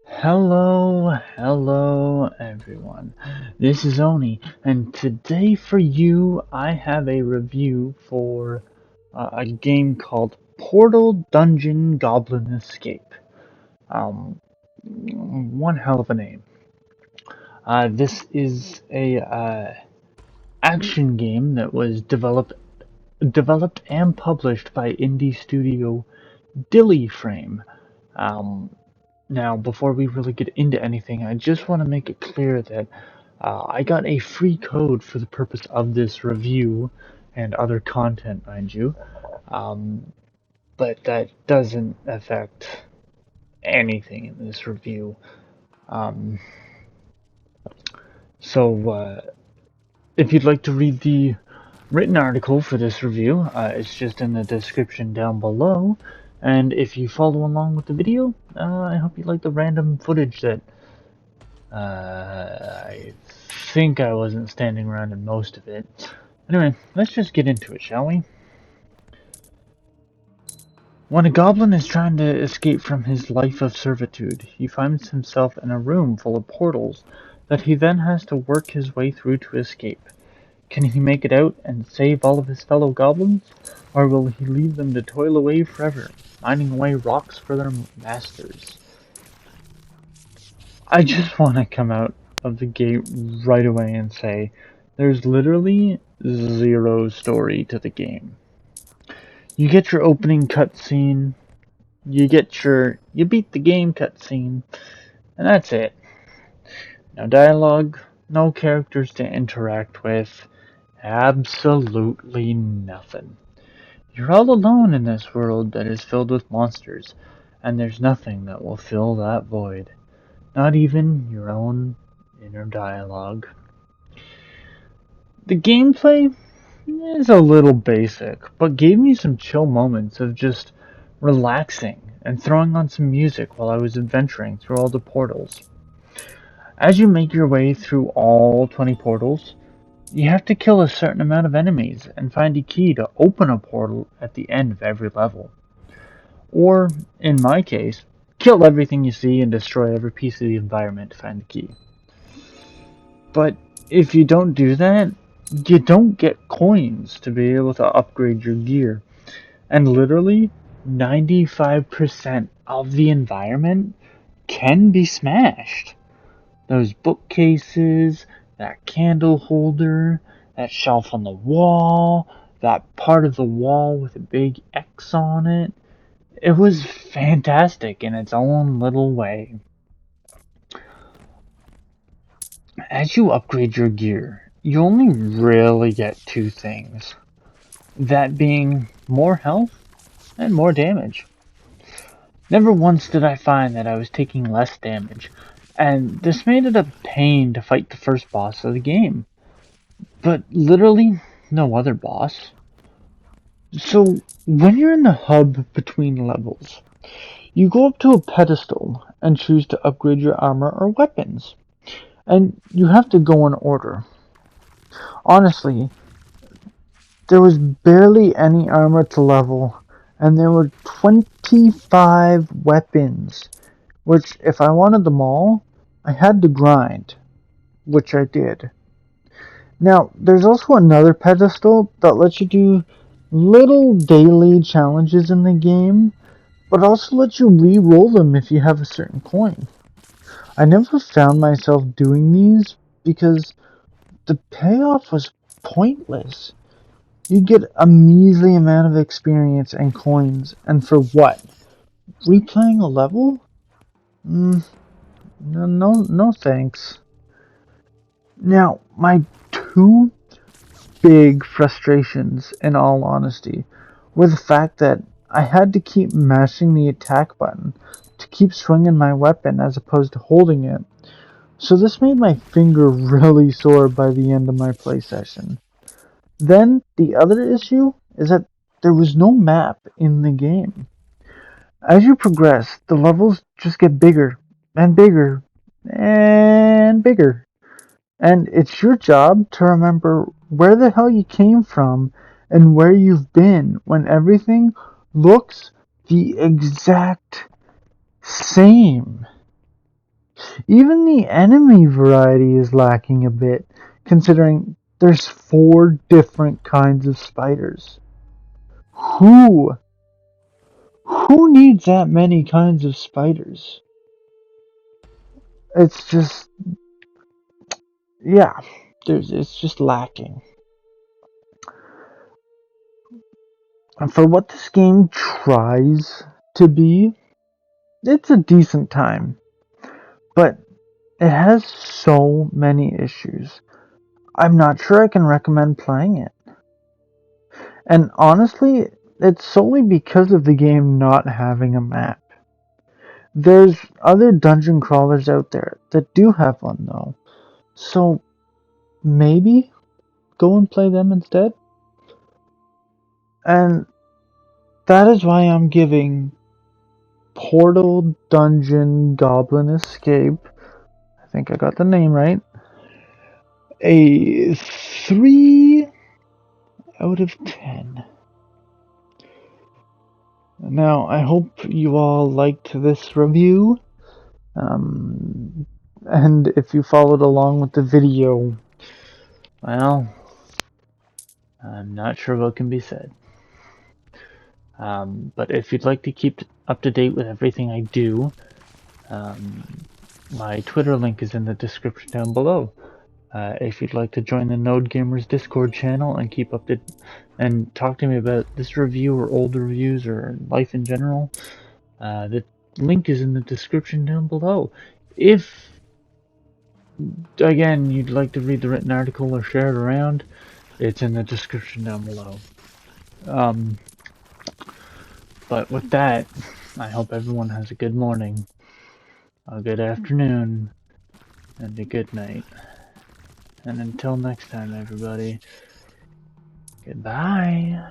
Hello everyone. This is Oni, and today for you I have a review for a game called Portal Dungeon Goblin Escape. One hell of a name. This is a action game that was developed and published by indie studio Dilly Frame. Um, Now, before we really get into anything, I just want to make it clear that I got a free code for the purpose of this review and other content, mind you, um, but that doesn't affect anything in this review. Um, so, if you'd like to read the written article for this review, it's just in the description down below. And if you follow along with the video, I hope you like the random footage that I think I wasn't standing around in most of it. Anyway, let's just get into it, shall we? When a goblin is trying to escape from his life of servitude, he finds himself in a room full of portals that he then has to work his way through to escape. Can he make it out and save all of his fellow goblins, or will he leave them to toil away forever, mining away rocks for their masters? I just want to come out of the gate right away and say there's literally zero story to the game. You get your opening cutscene, you beat the game cutscene, and that's it. No dialogue, no characters to interact with, absolutely nothing. You're all alone in this world that is filled with monsters, and there's nothing that will fill that void. Not even your own inner dialogue. The gameplay is a little basic, but gave me some chill moments of just relaxing and throwing on some music while I was adventuring through all the portals. As you make your way through all 20 portals, you have to kill a certain amount of enemies and find a key to open a portal at the end of every level. Or, in my case, kill everything you see and destroy every piece of the environment to find the key. But if you don't do that, you don't get coins to be able to upgrade your gear. And literally, 95% of the environment can be smashed. Those bookcases, that candle holder, that shelf on the wall, that part of the wall with a big X on it. It was fantastic in its own little way. As you upgrade your gear, you only really get two things. That being more health and more damage. Never once did I find that I was taking less damage, and this made it a pain to fight the first boss of the game. But literally no other boss. So when you're in the hub between levels, you go up to a pedestal and choose to upgrade your armor or weapons. And you have to go in order. Honestly, there was barely any armor to level, and there were 25 weapons, which if I wanted them all, I had to grind, which I did. Now, there's also another pedestal that lets you do little daily challenges in the game, but also lets you re-roll them if you have a certain coin. I never found myself doing these because the payoff was pointless. You get a measly amount of experience and coins, and for what? Replaying a level? No thanks. Now, my two big frustrations, in all honesty, were the fact that I had to keep mashing the attack button to keep swinging my weapon as opposed to holding it. So this made my finger really sore by the end of my play session. Then, the other issue is that there was no map in the game. As you progress, the levels just get bigger and bigger and bigger. And it's your job to remember where the hell you came from and where you've been when everything looks the exact same. Even the enemy variety is lacking a bit, considering there's 4 different kinds of spiders. Who? Who needs that many kinds of spiders? It's just, yeah, it's just lacking. And for what this game tries to be, it's a decent time. But it has so many issues. I'm not sure I can recommend playing it. And honestly, it's solely because of the game not having a map. There's other dungeon crawlers out there that do have one though. So maybe go and play them instead. And that is why I'm giving Portal Dungeon Goblin Escape, I think I got the name right, a 3 out of 10. Now, I hope you all liked this review. And if you followed along with the video, well, I'm not sure what can be said. But if you'd like to keep up to date with everything I do, my Twitter link is in the description down below. If you'd like to join the Node Gamers Discord channel and keep up to and talk to me about this review or old reviews or life in general, the link is in the description down below. If again you'd like to read the written article or share it around, it's in the description down below. But with that, I hope everyone has a good morning, a good afternoon, and a good night. And until next time, everybody, goodbye.